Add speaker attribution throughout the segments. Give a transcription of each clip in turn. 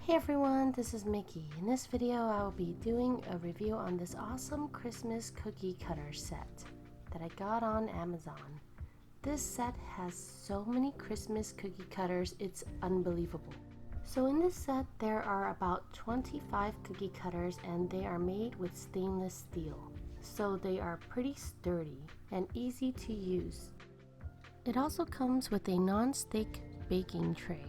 Speaker 1: Hey everyone, this is Mickey. In this video I will be doing a review on this awesome Christmas cookie cutter set that I got on Amazon. This set has so many Christmas cookie cutters, it's unbelievable. So in this set there are about 25 cookie cutters and they are made with stainless steel. So they are pretty sturdy and easy to use. It also comes with a non-stick baking tray,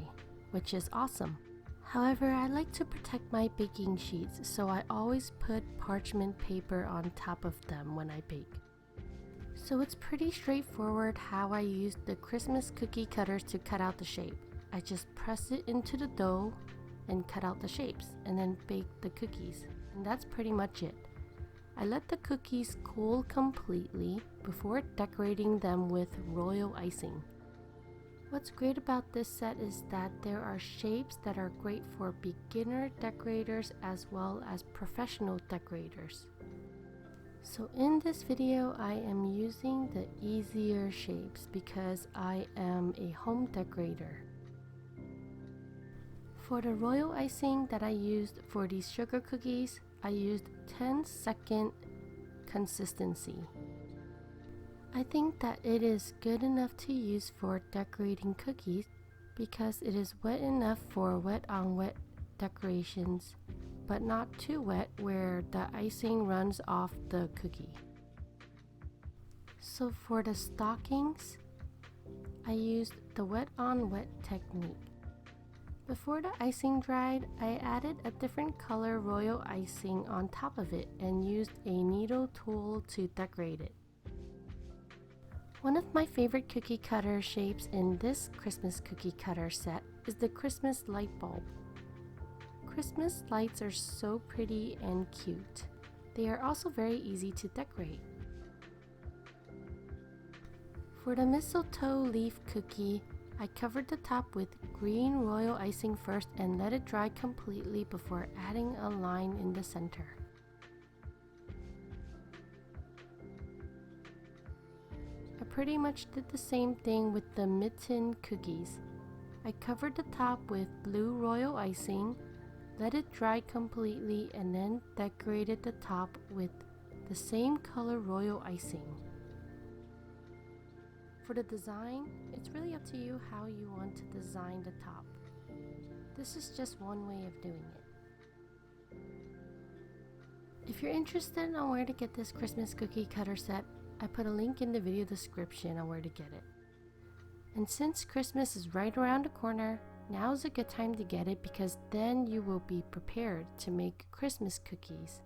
Speaker 1: which is awesome. However, I like to protect my baking sheets, so I always put parchment paper on top of them when I bake. So it's pretty straightforward how I use the Christmas cookie cutters to cut out the shape. I just press it into the dough and cut out the shapes, and then bake the cookies. And that's pretty much it. I let the cookies cool completely before decorating them with royal icing. What's great about this set is that there are shapes that are great for beginner decorators as well as professional decorators. So in this video I am using the easier shapes because I am a home decorator. For the royal icing that I used for these sugar cookies, I used 10-second consistency. I think that it is good enough to use for decorating cookies because it is wet enough for wet on wet decorations, but not too wet where the icing runs off the cookie. So for the stockings, I used the wet on wet technique. Before the icing dried, I added a different color royal icing on top of it and used a needle tool to decorate it. One of my favorite cookie cutter shapes in this Christmas cookie cutter set is the Christmas light bulb. Christmas lights are so pretty and cute. They are also very easy to decorate. For the mistletoe leaf cookie, I covered the top with green royal icing first and let it dry completely before adding a line in the center. I pretty much did the same thing with the mitten cookies. I covered the top with blue royal icing, let it dry completely, and then decorated the top with the same color royal icing. For the design, it's really up to you how you want to design the top. This is just one way of doing it. If you're interested on where to get this Christmas cookie cutter set, I put a link in the video description on where to get it. And since Christmas is right around the corner, now is a good time to get it because then you will be prepared to make Christmas cookies.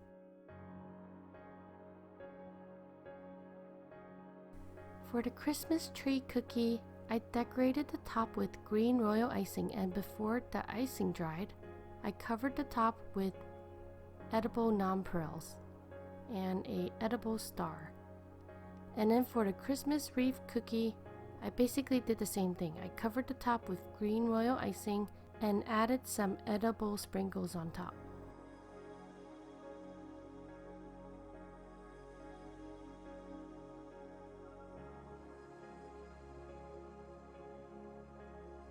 Speaker 1: For the Christmas tree cookie, I decorated the top with green royal icing, and before the icing dried, I covered the top with edible nonpareils and an edible star. And then for the Christmas wreath cookie, I basically did the same thing. I covered the top with green royal icing and added some edible sprinkles on top.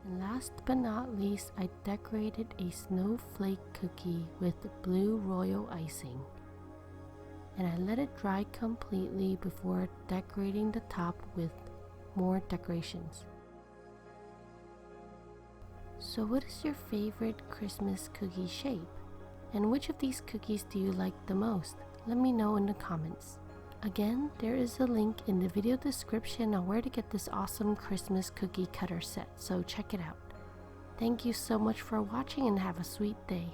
Speaker 1: And last but not least, I decorated a snowflake cookie with blue royal icing. And I let it dry completely before decorating the top with more decorations. So what is your favorite Christmas cookie shape? And which of these cookies do you like the most? Let me know in the comments. Again, there is a link in the video description on where to get this awesome Christmas cookie cutter set, so check it out. Thank you so much for watching and have a sweet day.